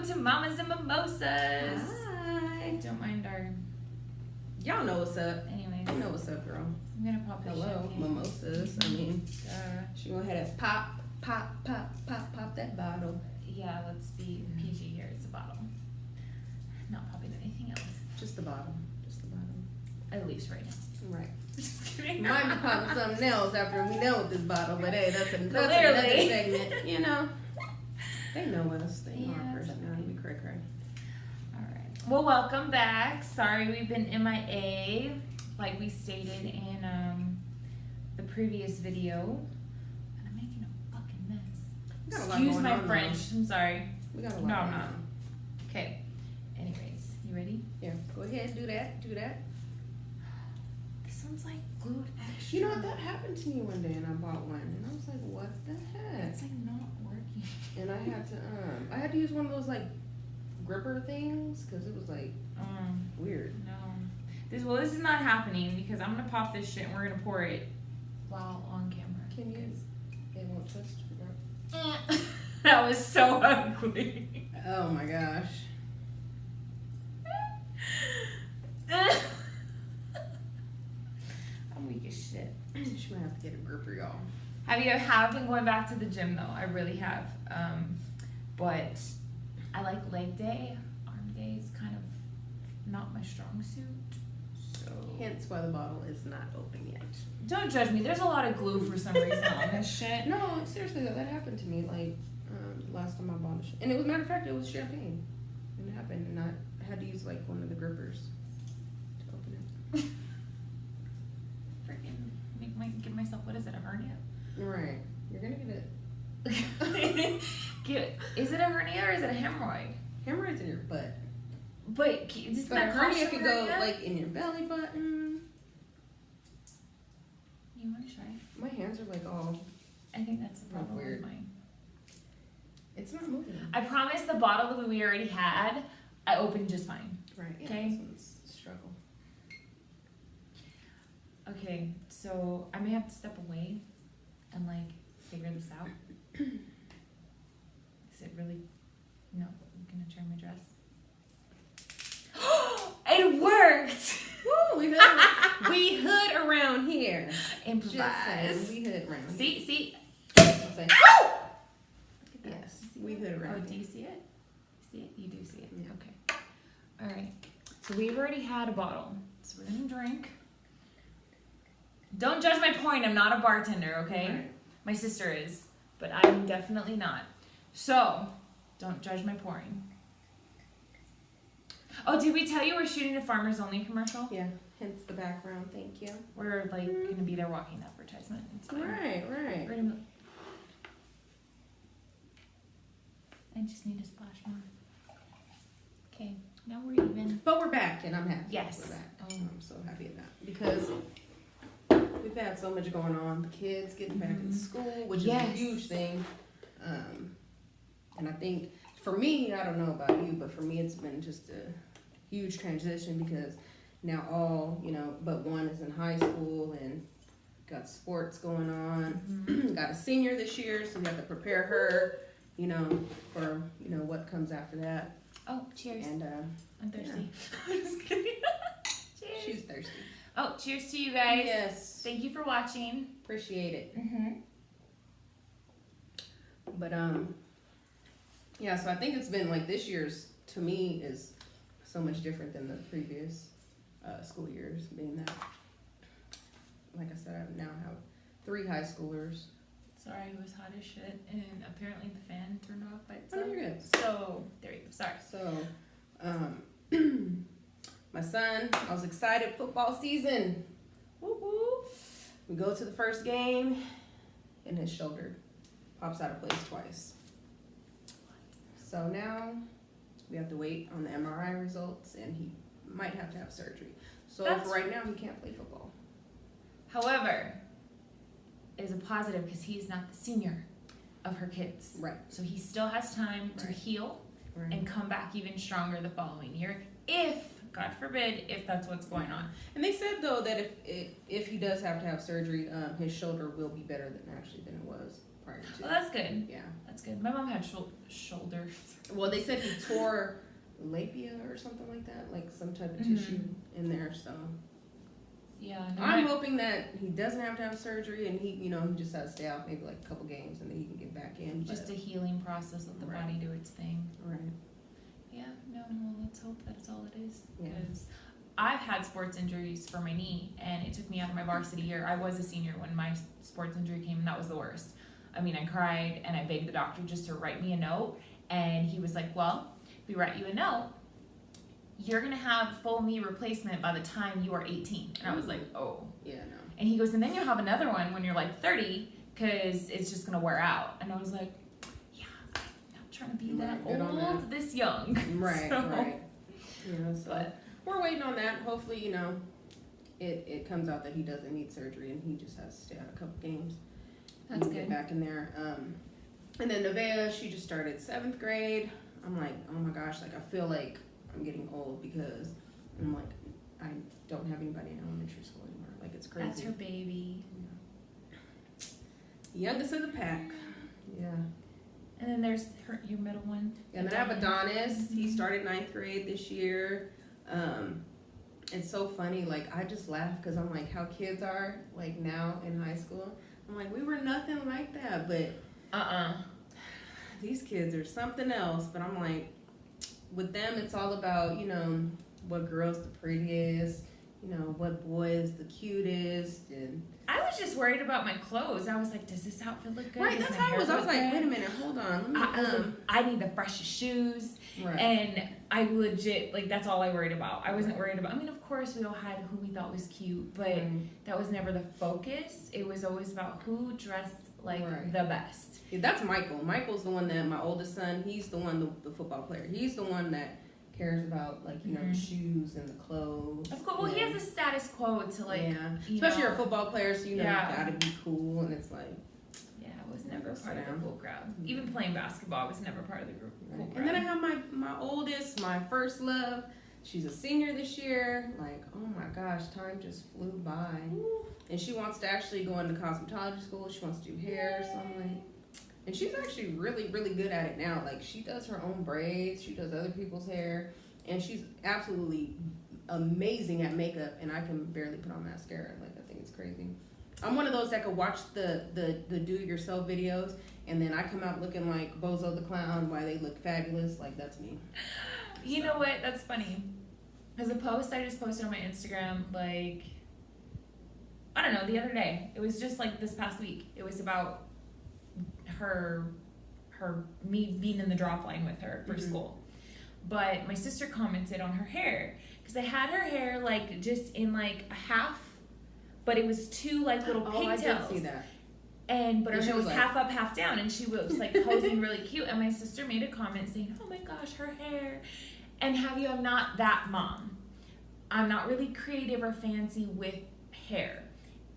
to Mamas and Mimosas. Hi. Don't mind our... Y'all know what's up. Anyways. You know what's up, girl. I'm gonna pop this Hello, champagne. mimosas. I mean, she went ahead and pop that bottle. Yeah, let's be PG here. It's a bottle. Not popping anything else. Just the bottle. Just the bottle. At least right now. Right. Just kidding. Might be popping something else after we know with this bottle, but hey, that's another Clearly. segment. You know, they know us. They know Yeah, our it's personality. okay. We cray. Alright. Well, welcome back. Sorry we've been MIA, like we stated in the previous video. And I'm making a fucking mess. Excuse my French. I'm sorry. We got a lot No, going no. on. Okay. Anyways, you ready? Yeah, go ahead, do that. This one's like glued extra. You know what? That happened to me one day, and I bought one, and I was like, "What the heck?" It's like not working. And I had to use one of those like gripper things because it was like weird. No. This is not happening because I'm gonna pop this shit and we're gonna pour it while on camera. Can you? It won't touch. That was so ugly. Oh my gosh. I'm weak as shit. She might have to get a gripper, y'all. Have been going back to the gym though. I really have. But I like leg day. Arm day is kind of not my strong suit. So Hence why the bottle is not open yet. don't judge me. There's a lot of glue for some reason on this shit. No, seriously though, that happened to me like last time I bought it. And it was, matter of fact, it was champagne. And it happened, and I had to use like one of the grippers to open it. Freaking give myself, what is it, a hernia? Right. You're gonna get it. Is it a hernia or is it a hemorrhoid? Hemorrhoids in your butt. But this But a hernia could go like in your belly button. You want to try? My hands are like all. I think that's the problem Weird. with mine. It's not moving. I promise the bottle that we already had, I opened just fine. Right. Yeah, Okay. This one's a struggle. Okay, so I may have to step away and like figure this out. Is it really? No, I'm gonna turn my dress. It worked! Woo! We hood around here. Just saying, Improvise. we hood around. See? I'll say, yes, we hood Oh, around. do here. you see it? See it? You do see it. Yeah. Okay. All right. So we've already had a bottle. So we're gonna drink. Don't judge my point. I'm not a bartender, okay? Right. My sister is, but I'm definitely not. So don't judge my pouring. Oh, did we tell you we're shooting a Farmers Only commercial? Yeah, hence the background. Thank you. We're like gonna be their walking advertisement. It's fine. Right. We're gonna... I just need to splash more. Okay, now we're even. But we're back, and I'm happy. Yes. We're back. Oh. I'm so happy at that because we've had so much going on. The kids getting back in school, which Yes. is a huge thing. And I think for me, I don't know about you, but for me, it's been just a huge transition because now all, but one is in high school and got sports going on. Got a senior this year, so we have to prepare her, for, what comes after that. Oh, cheers. And I'm thirsty. I'm just kidding. Cheers. she's thirsty. Oh, cheers to you guys. Yes. Thank you for watching. Appreciate it. Mm-hmm. But yeah, so I think it's been like this year's to me is so much different than the previous school years, being that, like I said, I now have 3 high schoolers. Sorry, it was hot as shit, and apparently the fan turned off by itself. Oh, you're good. So there you go. Sorry. So, my son, I was excited, football season. Woo woo. We go to the first game, and his shoulder pops out of place twice. So now we have to wait on the MRI results, and he might have to have surgery. So for right now, he can't play football. However, is a positive because he's not the senior of her kids. Right. So he still has time to Right. heal Right. and come back even stronger the following year, if, God forbid, if that's what's going on. And they said though that if he does have to have surgery, his shoulder will be better than it was prior to. Well, that's good. Yeah. That's good. My mom had shoulder Well, they said he tore labia or something like that, like some type of tissue in there. So Yeah. No, I'm hoping that he doesn't have to have surgery, and he, you know, he just has to stay out maybe like a couple games, and then he can get back in. just a healing process, let the body do its thing. Right. Yeah. No. Well, let's hope that's all it is. Yeah. Because I've had sports injuries for my knee, and it took me out of my varsity year. I was a senior when my sports injury came, and that was the worst. I mean, I cried, and I begged the doctor just to write me a note, and he was like, well, if we write you a note, you're going to have full knee replacement by the time you are 18. And I was like, oh. Yeah, no. And he goes, and then you'll have another one when you're like 30, because it's just going to wear out. And I was like, yeah, I'm not trying to be that old this young. Right, so, right. Yeah, so but we're waiting on that. Hopefully, you know, it comes out that he doesn't need surgery, and he just has to stay out a couple games. that's and get good. back in there. And then Nevaeh, she just started 7th grade. I'm like, oh my gosh, like I feel like I'm getting old because I'm like, I don't have anybody in elementary school anymore. Like it's crazy. That's her baby. Youngest of the pack. Yeah. And then there's your middle one. And then I have Adonis. He started 9th grade this year. It's so funny. Like I just laugh because I'm like, how kids are like now in high school. I'm like, we were nothing like that, but these kids are something else. But I'm like, with them, it's all about, you know, what girl's the prettiest, you know, what boy is the cutest, and I was just worried about my clothes. I was like, does this outfit look good? right, Does that's my how I hair was. I was look like, good? wait a minute, hold on, let me. I need the freshest shoes, Right. and I legit, like, that's all I worried about. I wasn't worried about, I mean, of course, we all had who we thought was cute, but that was never the focus. It was always about who dressed, like, the best. Yeah, that's Michael. Michael's the one that, my oldest son, he's the one, the football player. He's the one that cares about, like, you know, the shoes and the clothes. Of course, well, he has a status quo to, like, especially you're a football player, so you know, you gotta be cool, and it's like, I was never part of the cool crowd. Even playing basketball, I was never part of the group. Cool crowd. And then I have my oldest, my first love. She's a senior this year. Like, oh my gosh, time just flew by. Ooh. And she wants to actually go into cosmetology school. She wants to do hair, so I'm like, and she's actually really, really good at it now. Like, she does her own braids. She does other people's hair. And she's absolutely amazing at makeup. And I can barely put on mascara. Like, I think it's crazy. I'm one of those that could watch the do-it-yourself videos. And then I come out looking like Bozo the Clown while they look fabulous. Like, that's me. You know what? That's funny. Because a post I just posted on my Instagram, like, I don't know, the other day. It was just like this past week. It was about me being in the drop line with her for school. But my sister commented on her hair. Because I had her hair, like, just in, like, a half. But it was two, like, little pigtails. I did see that. But her hair was like, half up, half down, and she was like posing really cute. And my sister made a comment saying, "Oh my gosh, her hair!" And I'm not that mom. I'm not really creative or fancy with hair.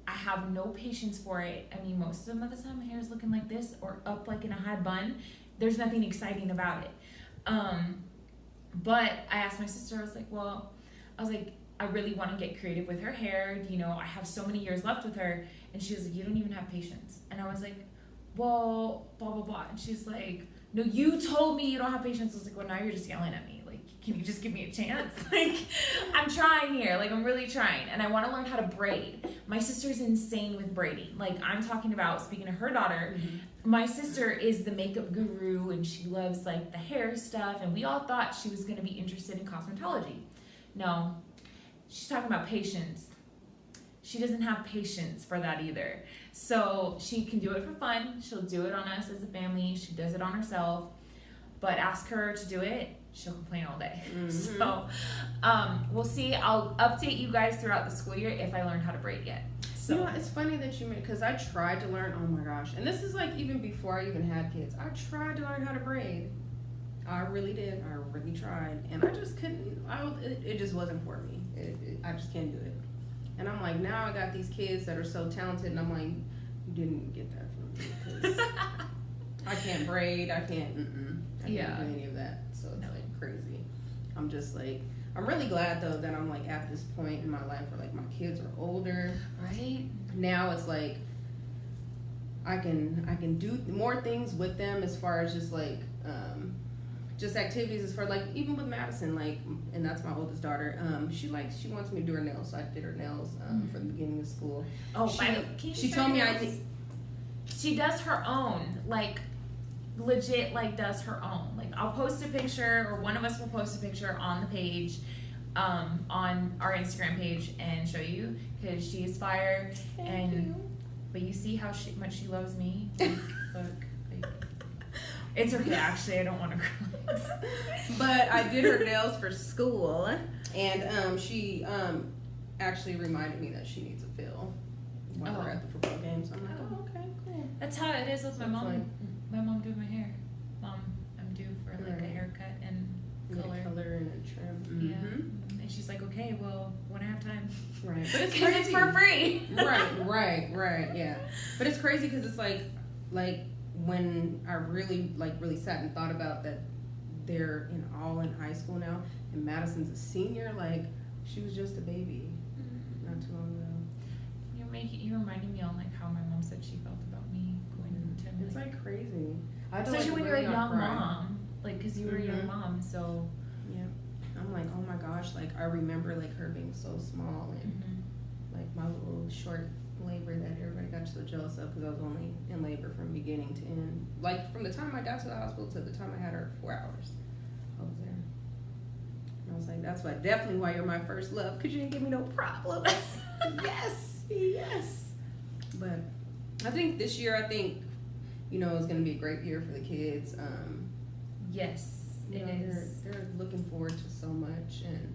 I have no patience for it. I mean, most of the time, my hair is looking like this or up like in a high bun. There's nothing exciting about it. But I asked my sister. I was like, I really want to get creative with her hair. You know, I have so many years left with her. And she was like, you don't even have patience. And I was like, well, blah, blah, blah. And she's like, no, you told me you don't have patience. I was like, well, now you're just yelling at me. Like, can you just give me a chance? Like, I'm trying here. Like, I'm really trying. And I want to learn how to braid. My sister's insane with braiding. Like, I'm talking about, speaking of her daughter, my sister is the makeup guru, and she loves, like, the hair stuff. And we all thought she was going to be interested in cosmetology. No, she's talking about patience. She doesn't have patience for that either. So she can do it for fun. She'll do it on us as a family. She does it on herself. But ask her to do it, she'll complain all day. So we'll see. I'll update you guys throughout the school year if I learn how to braid yet. So. You know what? It's funny that you mentioned, because I tried to learn, oh my gosh. And this is like even before I even had kids. I tried to learn how to braid. I really did. I really tried. And I just couldn't. It just wasn't for me. I just can't do it. And I'm like, now I got these kids that are so talented, and I'm like, you didn't get that from me, because I can't braid, I can't do any of that, so it's like crazy. I'm just like, I'm really glad though that I'm like at this point in my life where like my kids are older. Right. Now it's like, I can do more things with them as far as just like, just activities as for like even with Madison, like, and that's my oldest daughter. She wants me to do her nails, so I did her nails from the beginning of school. Oh, she told me she does her own, like legit, like does her own. Like I'll post a picture, or one of us will post a picture on the page, on our Instagram page, and show you, because she is fire. Thank you. But you see how much she loves me. Look. It's okay, actually, I don't want to cry. But I did her nails for school, and she actually reminded me that she needs a fill when we're at the football game. So I'm like, oh, okay, cool. That's how it is with my mom. Like, my mom doing my hair. Mom, I'm due for like a haircut and color and a trim. Mm-hmm. Yeah, and she's like, okay, well, when I have time. Right, but it's crazy. It's for free. right, yeah. But it's crazy because it's like when I really sat and thought about that, they're all in high school now, and Madison's a senior. Like, she was just a baby not too long ago. You're reminding me on like how my mom said she felt about me going to Tim. It's like crazy. Especially when you're a young mom, like, because you were a young mom, so. Yeah, I'm like, oh my gosh, like I remember like her being so small and like my little short labor that everybody got so jealous of, because I was only in labor from beginning to end. Like from the time I got to the hospital to the time I had her, 4 hours. I was there. And I was like, that's definitely why you're my first love, because you didn't give me no problems. Yes. But I think this year, it's going to be a great year for the kids. Yes, it is. They're looking forward to so much, and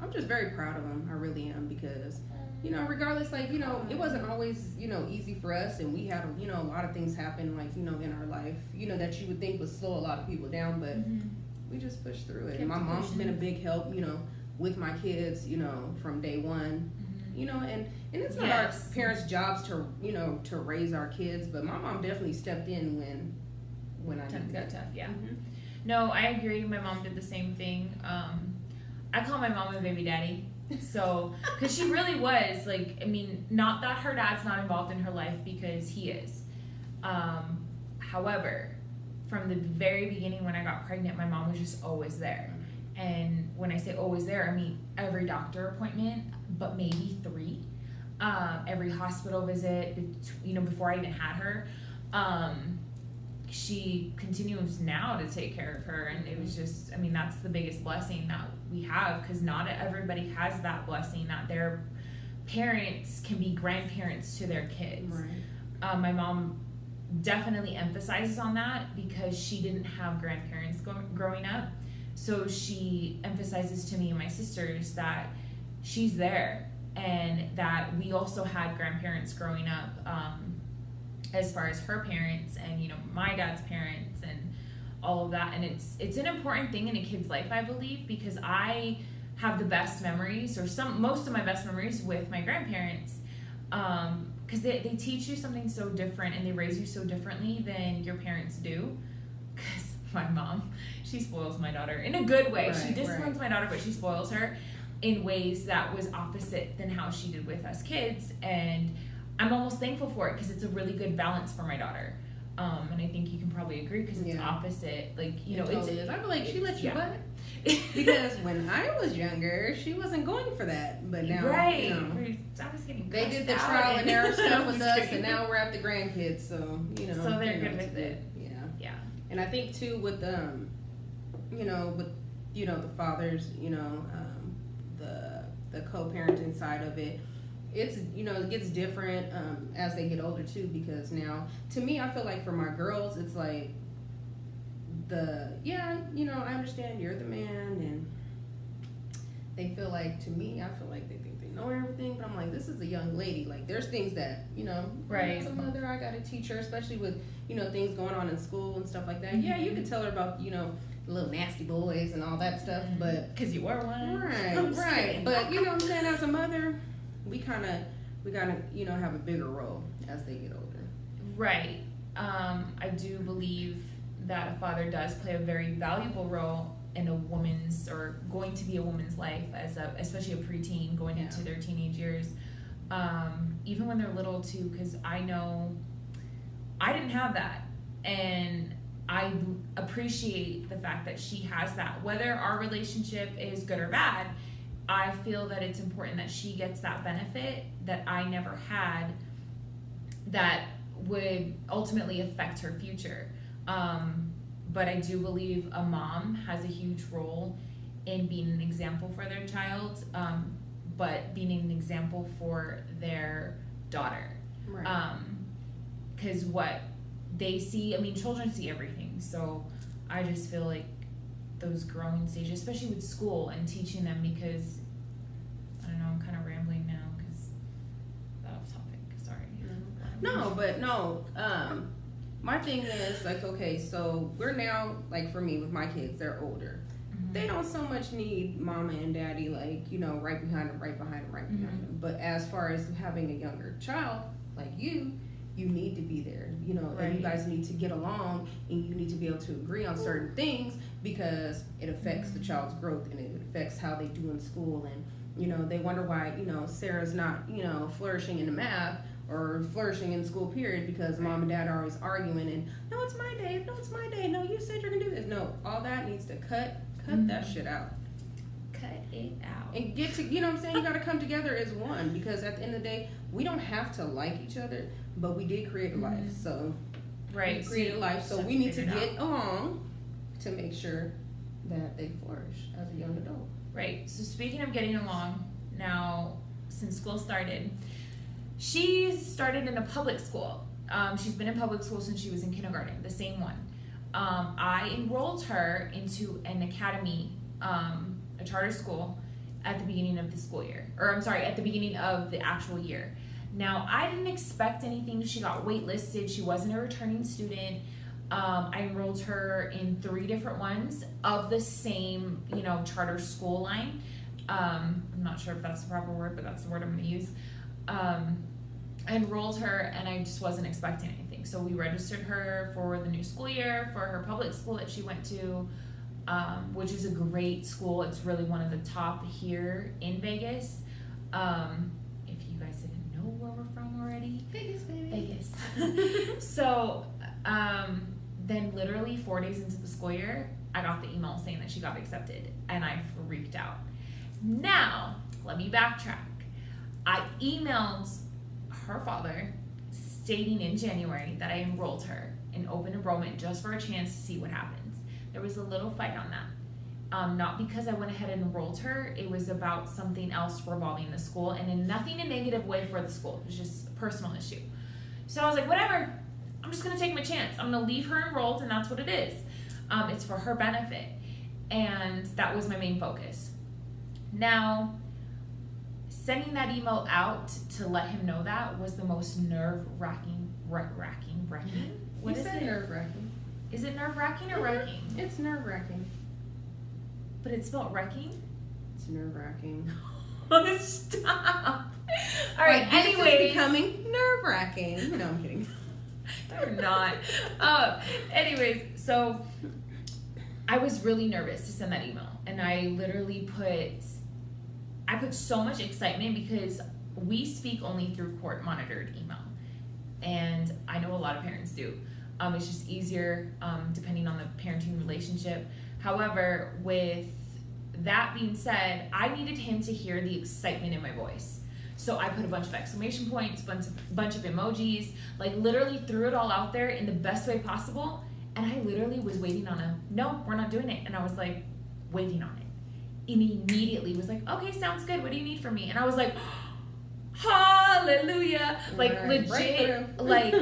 I'm just very proud of them. I really am, because regardless, like, it wasn't always, easy for us, and we had, a lot of things happen, like, in our life, that you would think would slow a lot of people down, but we just pushed through it. And my mom's been a big help, with my kids, from day one, and it's not our parents' jobs to raise our kids, but my mom definitely stepped in when I times got tough, yeah. No, I agree. My mom did the same thing. I call my mom a baby daddy. So, because she really was, like, I mean, not that her dad's not involved in her life, because he is. However, from the very beginning when I got pregnant, my mom was just always there. And when I say always there, I mean every doctor appointment, but maybe 3. Every hospital visit, before I even had her. She continues now to take care of her, and it was just, I mean, that's the biggest blessing that we have, because not everybody has that blessing, that their parents can be grandparents to their kids. Right. My mom definitely emphasizes on that, because she didn't have grandparents growing up, so she emphasizes to me and my sisters that she's there, and that we also had grandparents growing up, as far as her parents and my dad's parents and all of that. And it's an important thing in a kid's life, I believe, because I have the best memories, or most of my best memories, with my grandparents, because they teach you something so different, and they raise you so differently than your parents do. Because my mom, she spoils my daughter in a good way. She disciplines my daughter, but she spoils her in ways that was opposite than how she did with us kids, and I'm almost thankful for it, because it's a really good balance for my daughter. And I think you can probably agree, because it's opposite. Like, it totally is. I feel like she let you butt. Because when I was younger, she wasn't going for that. But now, I was getting they did the trial and error stuff with us, and now we're at the grandkids, so, So they're good with it. Yeah. And I think, too, with, the fathers, the co-parenting side of it, it's, it gets different as they get older too, because now, to me, I feel like for my girls, it's like I understand you're the man, and they feel like, to me, I feel like they think they know everything, but I'm like, this is a young lady. Like, there's things that, as a mother, I gotta teach her, especially with, things going on in school and stuff like that. Yeah, you could tell her about, little nasty boys and all that stuff, but because you were one, right. But what I'm saying, as a mother, we gotta have a bigger role as they get older. Right. I do believe that a father does play a very valuable role in a woman's, or going to be a woman's life, especially a preteen going into their teenage years, even when they're little too. Because I know I didn't have that, and I appreciate the fact that she has that. Whether our relationship is good or bad, I feel that it's important that she gets that benefit that I never had that would ultimately affect her future. But I do believe a mom has a huge role in being an example for their child, but being an example for their daughter. Right. Because what they see, I mean, children see everything. So I just feel like those growing stages, especially with school and teaching them, because I don't know, I'm kind of rambling now because off topic. Sorry. No, but no. My thing is like, okay, so we're now like, for me with my kids, they're older. Mm-hmm. They don't so much need mama and daddy, like, you know, right behind them, right behind them, right behind Mm-hmm. them. But as far as having a younger child like you need to be there, you know, and you Right. guys need to get along, and you need to be able to agree on certain things, because it affects the child's growth, and it affects how they do in school. And you know, they wonder why, you know, Sarah's not, you know, flourishing in the math or flourishing in school period, because mom and dad are always arguing, and no, it's my day, no, it's my day, no, you said you're gonna do this. No, all that needs to cut that shit out. Cut it out. And get to, you know what I'm saying, you gotta come together as one, because at the end of the day, we don't have to like each other, but we did create a life. So Right. we created a life, so have we to need to figure it get along to make sure that they flourish as a young adult. Right. So speaking of getting along, now since school started, she started in a public school. She's been in public school since she was in kindergarten, the same one. I enrolled her into an academy, a charter school, at the beginning of the school year. Or I'm sorry, at the beginning of the actual year. Now, I didn't expect anything. She got waitlisted. She wasn't a returning student. I enrolled her in 3 different ones of the same, you know, charter school line. I'm not sure if that's the proper word, but that's the word I'm going to use. I enrolled her, and I just wasn't expecting anything. So we registered her for the new school year for her public school that she went to, which is a great school. It's really one of the top here in Vegas. If you guys didn't know where we're from already. Vegas, baby. Vegas. So, then literally 4 days into the school year, I got the email saying that she got accepted, and I freaked out. Now, let me backtrack. I emailed her father stating in January that I enrolled her in open enrollment just for a chance to see what happens. There was a little fight on that. Not because I went ahead and enrolled her, it was about something else revolving the school, and in nothing a negative way for the school. It was just a personal issue. So I was like, whatever, I'm just gonna take my chance. I'm gonna leave her enrolled, and that's what it is. It's for her benefit. And that was my main focus. Now, sending that email out to let him know that was the most nerve-wracking. What You is said it? nerve-wracking. Is it nerve-wracking or wrecking? It's nerve-wracking. But it's spelled wrecking? It's nerve-wracking. Stop. All right, Like, this is anyways. becoming nerve-wracking. No, I'm kidding. They're not. Anyways, so I was really nervous to send that email, and I literally put so much excitement because we speak only through court monitored email, and I know a lot of parents do. It's just easier depending on the parenting relationship. However, with that being said, I needed him to hear the excitement in my voice. So I put a bunch of exclamation points, bunch of emojis, like literally threw it all out there in the best way possible. And I literally was waiting on no, we're not doing it. And I was like, waiting on it. And he immediately was like, okay, sounds good. What do you need from me? And I was like, hallelujah. Like Right, legit, like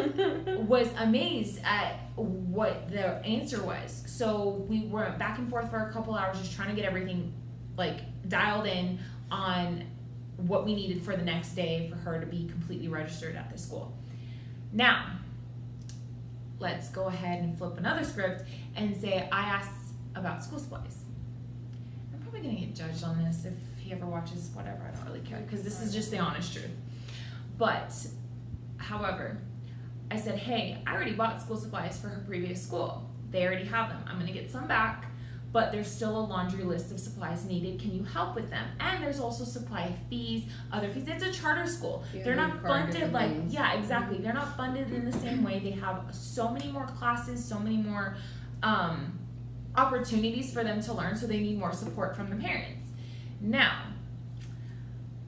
was amazed at what the answer was. So we went back and forth for a couple hours just trying to get everything like dialed in on what we needed for the next day for her to be completely registered at the school. Now, let's go ahead and flip another script and say I asked about school supplies. I'm probably going to get judged on this if he ever watches, whatever, I don't really care because this is just the honest truth. But, however, I said, hey, I already bought school supplies for her previous school. They already have them. I'm going to get some back, but there's still a laundry list of supplies needed. Can you help with them? And there's also supply fees, other fees. It's a charter school. Yeah, they're not funded like, things. yeah, exactly. They're not funded in the same way. They have so many more classes, so many more opportunities for them to learn, so they need more support from the parents. Now,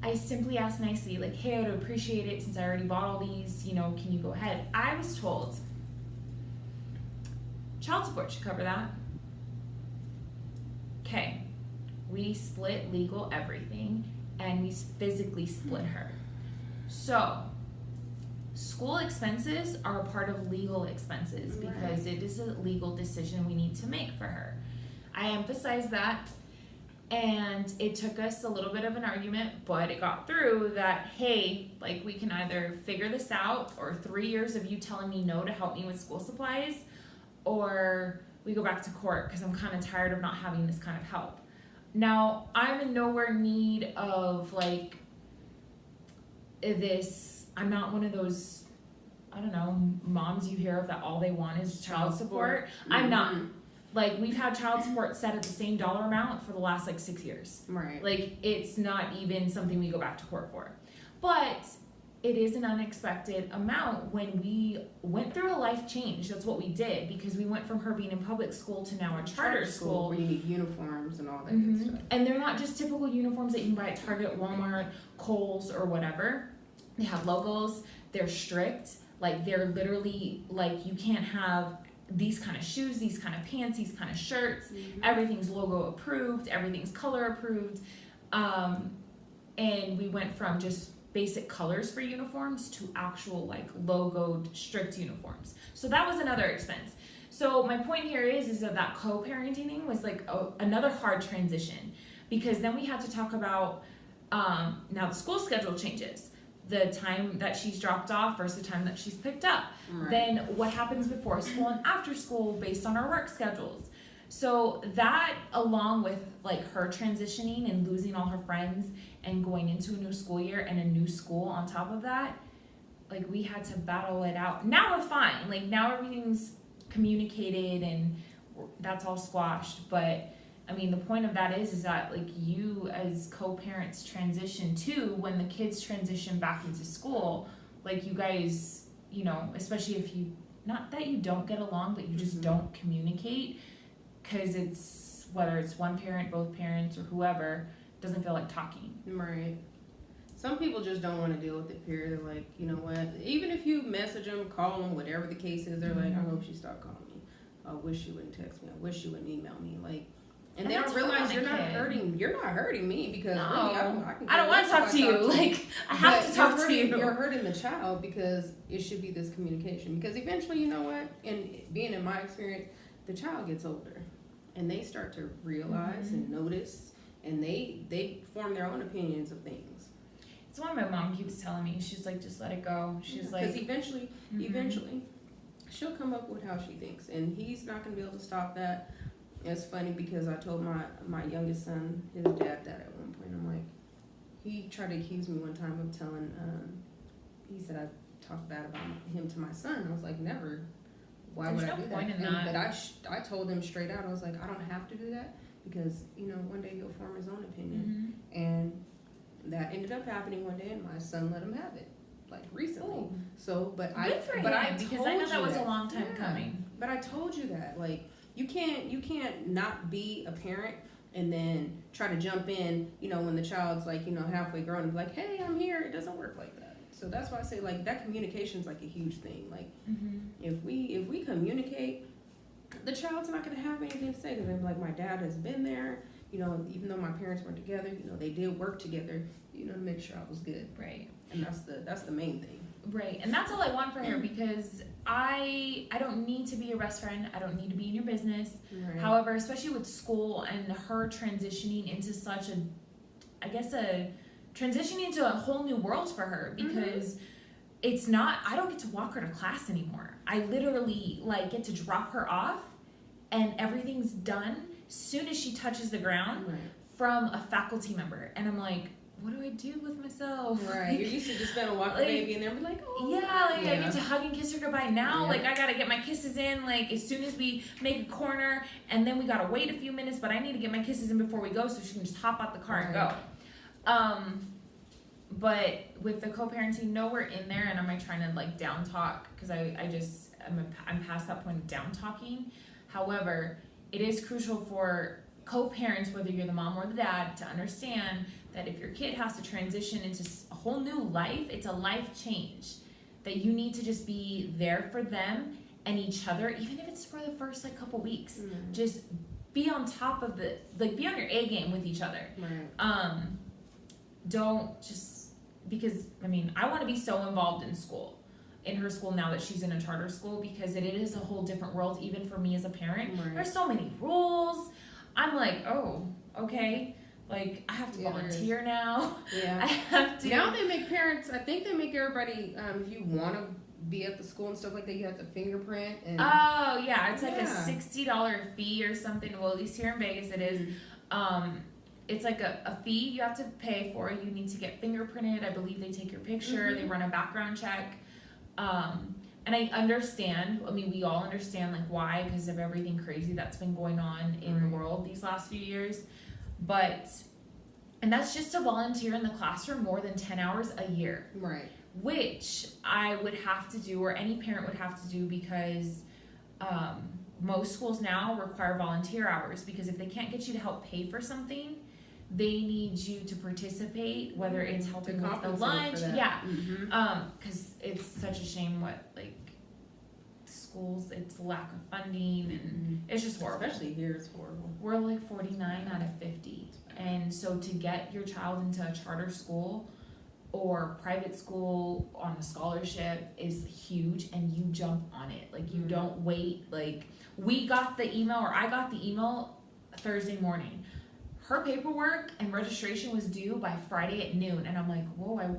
I simply asked nicely, like, hey, I would appreciate it since I already bought all these, you know, can you go ahead? I was told child support should cover that. Okay, we split legal everything, and we physically split her. So, school expenses are a part of legal expenses because it is a legal decision we need to make for her. I emphasize that, and it took us a little bit of an argument, but it got through that, hey, like, we can either figure this out, or 3 years of you telling me no to help me with school supplies, or we go back to court because I'm kind of tired of not having this kind of help. Now, I'm in nowhere need of, like, this. I'm not one of those, I don't know, moms you hear of that all they want is child support. I'm not. Like, we've had child support set at the same dollar amount for the last, like, 6 years. Right. Like, it's not even something we go back to court for. But it is an unexpected amount when we went through a life change. That's what we did, because we went from her being in public school to now a charter school. Where you need uniforms and all that good stuff. And they're not just typical uniforms that you can buy at Target, Walmart, Kohl's, or whatever. They have logos. They're strict. Like, they're literally, like, you can't have these kind of shoes, these kind of pants, these kind of shirts. Everything's logo approved. Everything's color approved. And we went from just basic colors for uniforms to actual, like, logoed strict uniforms. So that was another expense. So my point here is that co-parenting was like another hard transition, because then we had to talk about now the school schedule changes. The time that she's dropped off versus the time that she's picked up. Right. Then what happens before school and after school based on our work schedules. So that, along with, like, her transitioning and losing all her friends and going into a new school year and a new school on top of that, like, we had to battle it out. Now we're fine. Like, now everything's communicated and that's all squashed. But I mean, the point of that is that, like, you as co-parents transition too, when the kids transition back into school, like, you guys, you know, especially if you, not that you don't get along, but you just don't communicate, because it's, whether it's one parent, both parents, or whoever, doesn't feel like talking. Right. Some people just don't want to deal with it, period. They're like, you know what, even if you message them, call them, whatever the case is, they're like, I hope she stopped calling me. I wish you wouldn't text me. I wish you wouldn't email me. Like, and they don't realize you're not hurting me, because no, really, I don't want to talk to you. Like, I have to talk to you. You're hurting the child, because it should be this communication. Because eventually, you know what, and being in my experience, the child gets older and they start to realize and notice, and they form their own opinions of things. It's what my mom keeps telling me. She's like, just let it go. She's like, because eventually she'll come up with how she thinks, and he's not going to be able to stop that. It's funny, because I told my youngest son, his dad, that at one point. I'm like, he tried to accuse me one time of telling, he said I talked bad about him to my son. I was like, never. Why would I do that? But I told him straight out, I was like, I don't have to do that, because, you know, one day he'll form his own opinion. And that ended up happening one day, and my son let him have it, like, recently. Ooh. So, because I know that was a long time coming. But I told you that, like, you can't not be a parent and then try to jump in, you know, when the child's, like, you know, halfway grown, and be like, hey, I'm here. It doesn't work like that. So that's why I say, like, that communication's like a huge thing. Like, if we communicate, the child's not gonna have anything to say, because they're like, my dad has been there, you know, even though my parents weren't together, you know, they did work together, you know, to make sure I was good. Right. And that's the main thing. Right. And that's all I want for her, because I don't need to be your best friend. I don't need to be in your business. Right. However, especially with school and her transitioning into such transitioning into a whole new world for her, because it's not, I don't get to walk her to class anymore. I literally, like, get to drop her off, and everything's done soon as she touches the ground from a faculty member. And I'm like, what do I do with myself? Right. You're used to just being a walker baby, and they'll be like, oh. Yeah, like, I get to hug and kiss her goodbye. Now, like, I gotta get my kisses in, like, as soon as we make a corner, and then we gotta wait a few minutes, but I need to get my kisses in before we go, so she can just hop out the car and go. But with the co-parenting, no, we're in there, and I'm like trying to, like, down talk, because I'm past that point of down talking. However, it is crucial for co-parents, whether you're the mom or the dad, to understand that if your kid has to transition into a whole new life, it's a life change, that you need to just be there for them and each other, even if it's for the first like couple weeks. Just be on top of the, like, be on your A game with each other. Right. Don't just, because I mean, I want to be so involved in her school now that she's in a charter school, because it is a whole different world even for me as a parent. Right. There's so many rules. I'm like, oh, okay, like I have to volunteer now. Yeah. I have to. Now they make parents, I think they make everybody, if you want to be at the school and stuff like that, you have to fingerprint. And Oh yeah, it's like a $60 fee or something. Well, at least here in Vegas it is. It's like a fee you have to pay for. You need to get fingerprinted. I believe they take your picture. They run a background check. And I understand. I mean, we all understand like why, because of everything crazy that's been going on in the world these last few years. And that's just to volunteer in the classroom more than 10 hours a year. Right. Which I would have to do, or any parent would have to do, because most schools now require volunteer hours, because if they can't get you to help pay for something, they need you to participate, whether it's helping with the lunch. Because it's such a shame what, like, schools, it's lack of funding, and it's just horrible. Especially here, it's horrible. We're like 49 out of 50. And so to get your child into a charter school or private school on a scholarship is huge, and you jump on it. Like, you don't wait. Like, I got the email Thursday morning. Her paperwork and registration was due by Friday at noon, and I'm like, whoa, I'm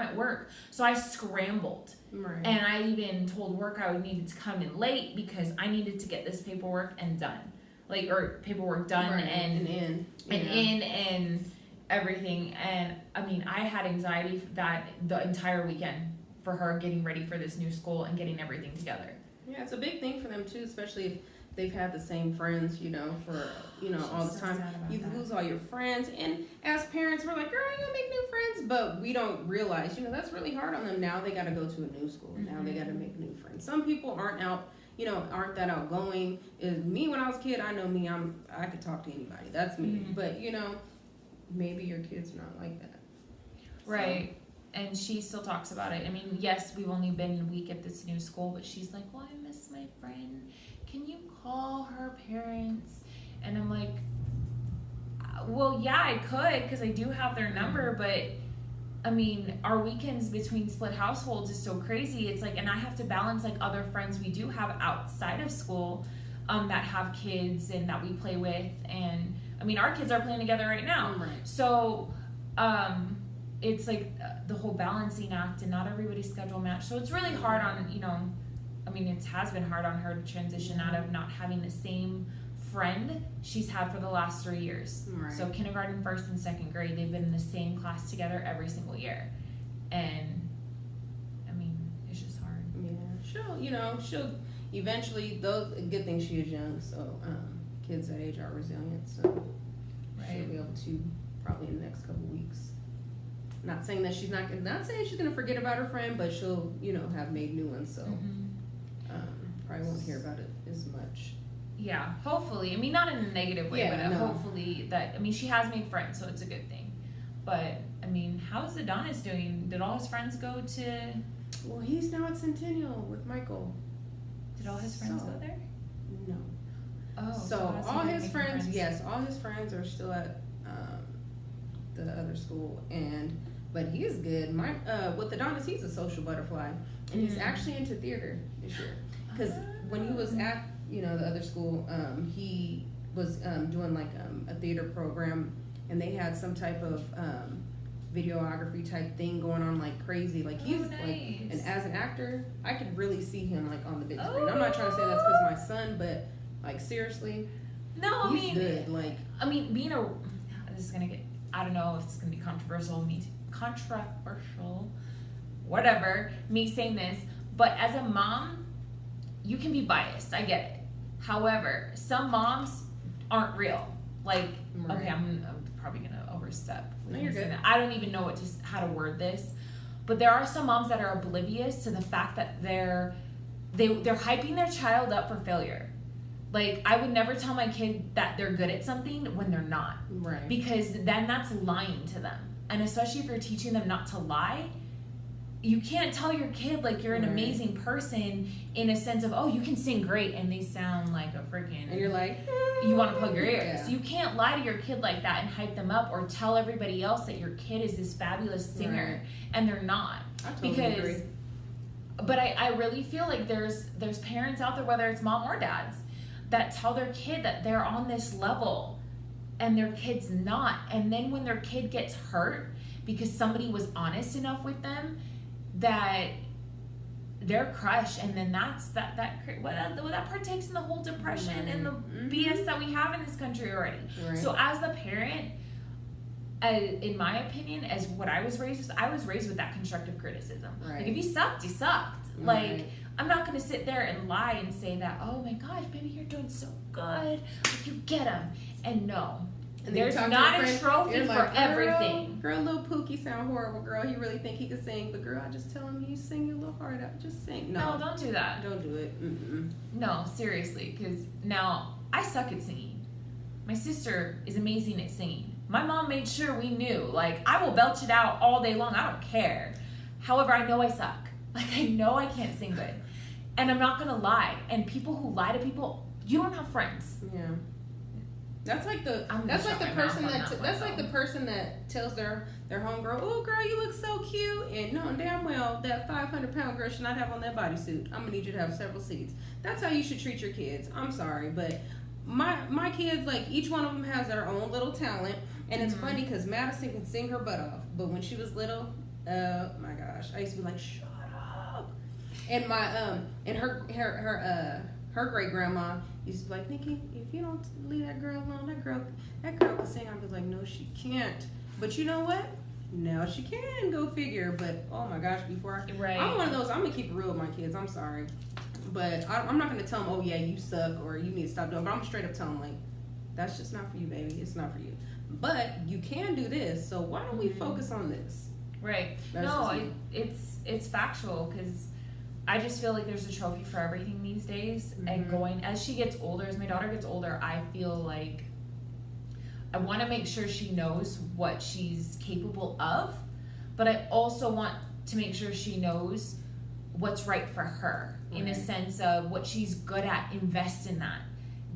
at work. So I scrambled. Right. And I even told work I needed to come in late because I needed to get this paperwork and done. Like, or paperwork done and in and everything. And I mean, I had anxiety that the entire weekend for her getting ready for this new school and getting everything together. Yeah, it's a big thing for them too, especially if they've had the same friends, for, all the time. You lose all your friends. And as parents, we're like, girl, you're going to make new friends. But we don't realize, that's really hard on them. Now they got to go to a new school. Now they got to make new friends. Some people aren't that outgoing. Me, when I was a kid, I know me, I could talk to anybody. That's me. But, maybe your kid's not like that. Right. So. And she still talks about it. I mean, yes, we've only been a week at this new school, but she's like, well, I miss my friend. Can you call her parents? And I'm like, well, yeah, I could, because I do have their number, but I mean, our weekends between split households is so crazy. It's like, and I have to balance like other friends we do have outside of school that have kids and that we play with. And I mean, our kids are playing together right now. Right. So it's like the whole balancing act, and not everybody's schedule match. So it's really hard on, I mean, it has been hard on her to transition out of not having the same friend she's had for the last 3 years. Right. So kindergarten, first and second grade, they've been in the same class together every single year. And I mean, it's just hard. Yeah, she'll eventually, though, a good thing she is young, so kids that age are resilient, so she'll be able to probably in the next couple weeks. Not saying that she's not gonna forget about her friend, but she'll, have made new ones, so probably won't hear about it as much. Yeah, hopefully. I mean, not in a negative way, but hopefully that, I mean, she has made friends, so it's a good thing. But, I mean, how's Adonis doing? Did all his friends go to... Well, he's now at Centennial with Michael. Did all his friends go there? No. Oh, so all his friends, yes, all his friends are still at the other school, but he is good. With Adonis, he's a social butterfly, and he's actually into theater this year. Because when he was at the other school, he was doing like a theater program, and they had some type of videography type thing going on like crazy. Like he's nice. Like, and as an actor, I could really see him like on the big screen. I'm not trying to say that's because my son, but like seriously, no, he's good. Like, I mean, this is gonna get, I don't know if it's gonna be controversial, whatever, me saying this, but as a mom, you can be biased. I get it. However, some moms aren't real. Like, okay, I'm probably gonna overstep. No, you're good. I don't even know how to word this, but there are some moms that are oblivious to the fact that they're hyping their child up for failure. Like, I would never tell my kid that they're good at something when they're not. Right. Because then that's lying to them. And especially if you're teaching them not to lie, you can't tell your kid, like, you're an amazing person in a sense of, oh, you can sing great, and they sound like a freaking... And you're like... You want to plug your ears. Yeah. You can't lie to your kid like that and hype them up or tell everybody else that your kid is this fabulous singer, and they're not. I totally agree. But I really feel like there's parents out there, whether it's mom or dads, that tell their kid that they're on this level and their kid's not. And then when their kid gets hurt because somebody was honest enough with them, that they're crushed, and then that partakes in the whole depression and the BS that we have in this country already. Right. So as the parent, in my opinion, as what I was raised with that constructive criticism. Right. Like, if you sucked, you sucked. Right. Like, I'm not going to sit there and lie and say that, oh my gosh, baby, you're doing so good. Like, you get them. And no. And there's not a trophy for everything. Girl, little Pookie sound horrible, girl. He really think he can sing, but girl, I just tell him, you sing your little heart out. Just sing. No, don't do that. Don't do it. No, seriously, because now I suck at singing. My sister is amazing at singing. My mom made sure we knew. Like, I will belch it out all day long. I don't care. However, I know I suck. Like, I know I can't sing good. And I'm not going to lie. And people who lie to people, you don't have friends. Yeah. That's like the person that tells their homegirl, oh girl, you look so cute, and knowing damn well that 500-pound girl should not have on that bodysuit. I'm gonna need you to have several seats. That's how you should treat your kids. I'm sorry, but my kids, like, each one of them has their own little talent, and it's funny because Madison can sing her butt off, but when she was little, oh my gosh, I used to be like, shut up. And my and her great grandma used to be like, Nikki, if you don't leave that girl alone, that girl can sing. I'd be like, no, she can't. But you know what? Now she can. Go figure. But oh my gosh, I'm one of those. I'm gonna keep it real with my kids. I'm sorry, but I'm not gonna tell them, oh yeah, you suck or you need to stop doing. But I'm straight up telling them, like, that's just not for you, baby. It's not for you. But you can do this. So why don't we focus on this? Right. It's factual, because I just feel like there's a trophy for everything these days. And as she gets older, as my daughter gets older, I feel like I want to make sure she knows what she's capable of, but I also want to make sure she knows what's right for her, in a sense of what she's good at. Invest in that.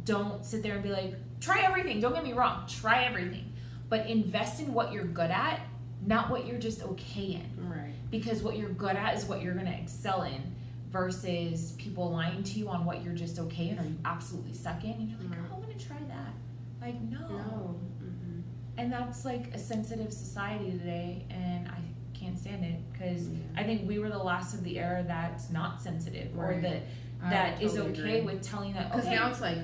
Don't sit there and be like, try everything. Don't get me wrong, try everything, but invest in what you're good at, not what you're just okay in. Right. Because what you're good at is what you're going to excel in, versus people lying to you on what you're just okay in or you absolutely suck in, and you're like, oh, I'm going to try that. Like, no. And that's like a sensitive society today, and I can't stand it, because I think we were the last of the era that's not sensitive, or that is okay with telling that. Because now it's like,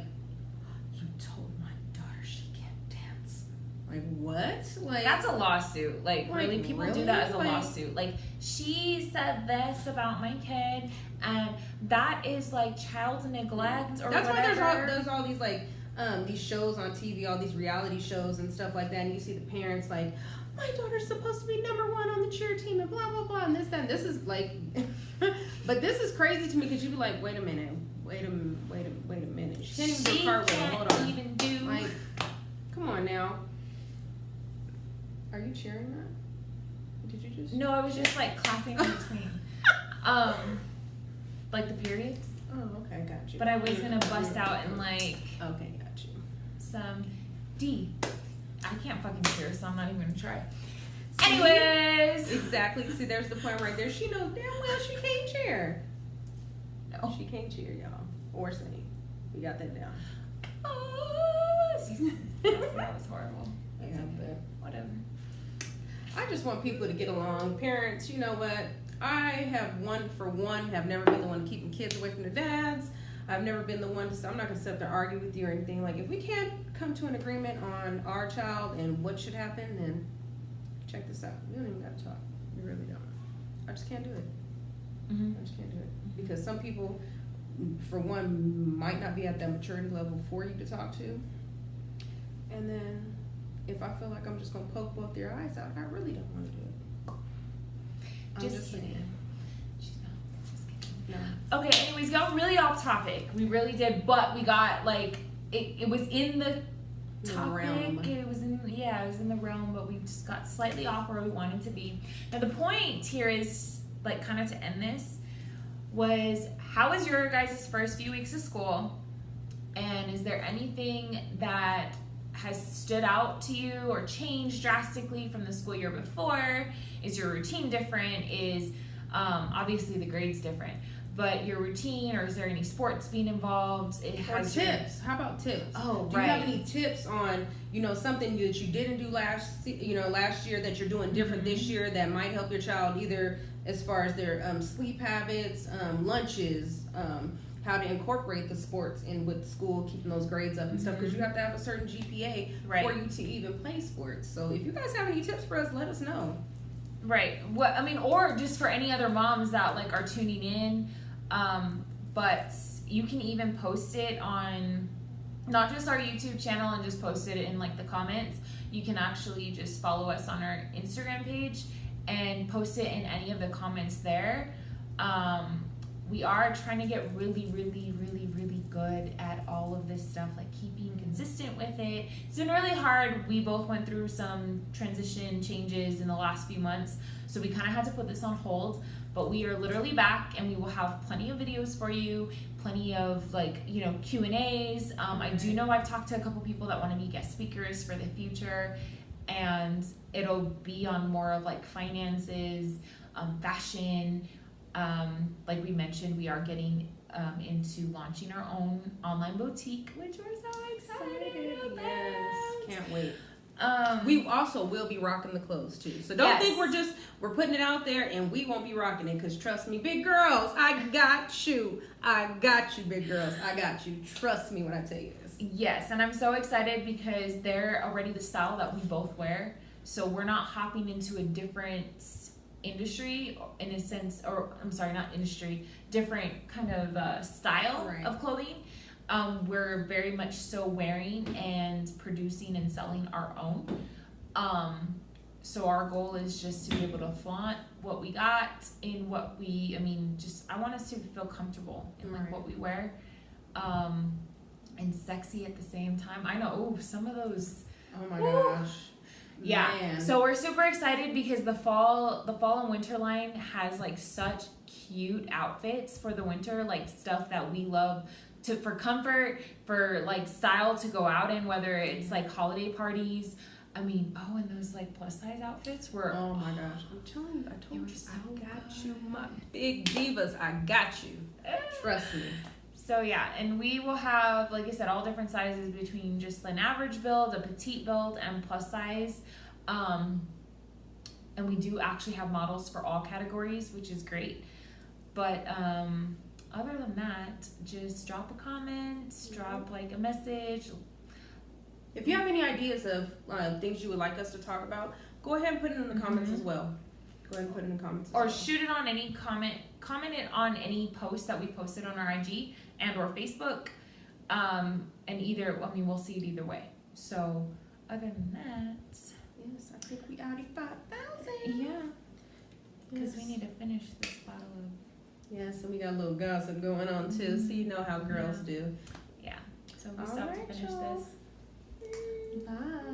you told my daughter she can't dance. Like, what? Like, that's a lawsuit. Like really, people do that as a lawsuit. Like, she said this about my kid, and that is like child neglect or that's whatever. Why there's all these like these shows on TV, all these reality shows and stuff like that, and you see the parents like, my daughter's supposed to be #1 on the cheer team and blah blah blah, and this that. And this is like, but this is crazy to me, because you'd be like, wait a minute, she can't even do a cartwheel. Hold on, even do, like, come on now. Are you cheering that? Did you just? No, I was just like clapping in between. Like the periods. Oh, okay, got you. But I was gonna bust out and like, okay, got you. Some D. I can't fucking cheer, so I'm not even gonna try. Anyways. Exactly. See, there's the point right there. She knows damn well she can't cheer. No. She can't cheer, y'all. Or sing. We got that down. That was horrible. Yeah, but whatever. I just want people to get along. Parents, you know what? I have have never been the one keeping kids away from their dads. I've never been the one to, I'm not going to sit there and argue with you or anything. Like, if we can't come to an agreement on our child and what should happen, then check this out. We don't even got to talk. We really don't. I just can't do it. I just can't do it. Because some people, for one, might not be at that maturity level for you to talk to. And then, if I feel like I'm just going to poke both their eyes out, I really don't want to do it. Just kidding. She's not. Just kidding. No. Okay, anyways, got really off topic. We really did, but we got like it was in the topic. Realm. It was in the realm, but we just got slightly off where we wanted to be. Now the point here is like kind of to end this was, how was your guys' first few weeks of school? And is there anything that has stood out to you or changed drastically from the school year before? Is your routine different? Is obviously the grades different, but your routine, or is there any sports being involved? Or tips. How about tips? Oh, do you have any tips on, something that you didn't do last year that you're doing different this year that might help your child, either as far as their sleep habits, lunches, how to incorporate the sports in with school, keeping those grades up and stuff, because you have to have a certain GPA for you to even play sports. So if you guys have any tips for us, let us know. Right. Or just for any other moms that like are tuning in, but you can even post it on not just our YouTube channel and just post it in like the comments. You can actually just follow us on our Instagram page and post it in any of the comments there. We are trying to get really, really, really, really good at all of this stuff, like keeping consistent with it. It's been really hard. We both went through some transition changes in the last few months, so we kind of had to put this on hold, but we are literally back, and we will have plenty of videos for you, plenty of Q&As. I do know I've talked to a couple people that want to be guest speakers for the future, and it'll be on more of like finances, fashion. Like we mentioned, we are getting into launching our own online boutique, which we're so excited about. Yes, can't wait. We also will be rocking the clothes too, so don't think we're putting it out there and we won't be rocking it, because trust me, big girls, I got you, big girls, I got you. Trust me when I tell you this. Yes, and I'm so excited because they're already the style that we both wear, so we're not hopping into a different industry in a sense, or I'm sorry, not industry, different kind of style of clothing. We're very much so wearing and producing and selling our own. So our goal is just to be able to flaunt what we got in what we, I want us to feel comfortable in like what we wear, and sexy at the same time. I know, some of those. Oh my gosh. Yeah, Man. So we're super excited because the fall and winter line has like such cute outfits for the winter, like stuff that we love for comfort, for like style to go out in, whether it's like holiday parties. And those like plus size outfits were. Oh my gosh! I'm telling you, I told you, So I got you, my big divas. I got you. Trust me. So yeah, and we will have, like I said, all different sizes between just an average build, a petite build, and plus size. And we do actually have models for all categories, which is great. But other than that, just drop a comment, drop like a message. If you have any ideas of things you would like us to talk about, go ahead and put it in the comments as well. Go ahead and put it in the comments. Or shoot it on any comment it on any post that we posted on our IG and or Facebook. And we'll see it either way. So other than that, yes, I think we already 5,000. Yeah. Because we need to finish this bottle of. Yes, and we got a little gossip going on too, so you know how girls do. Yeah. So we still have to finish this. Bye.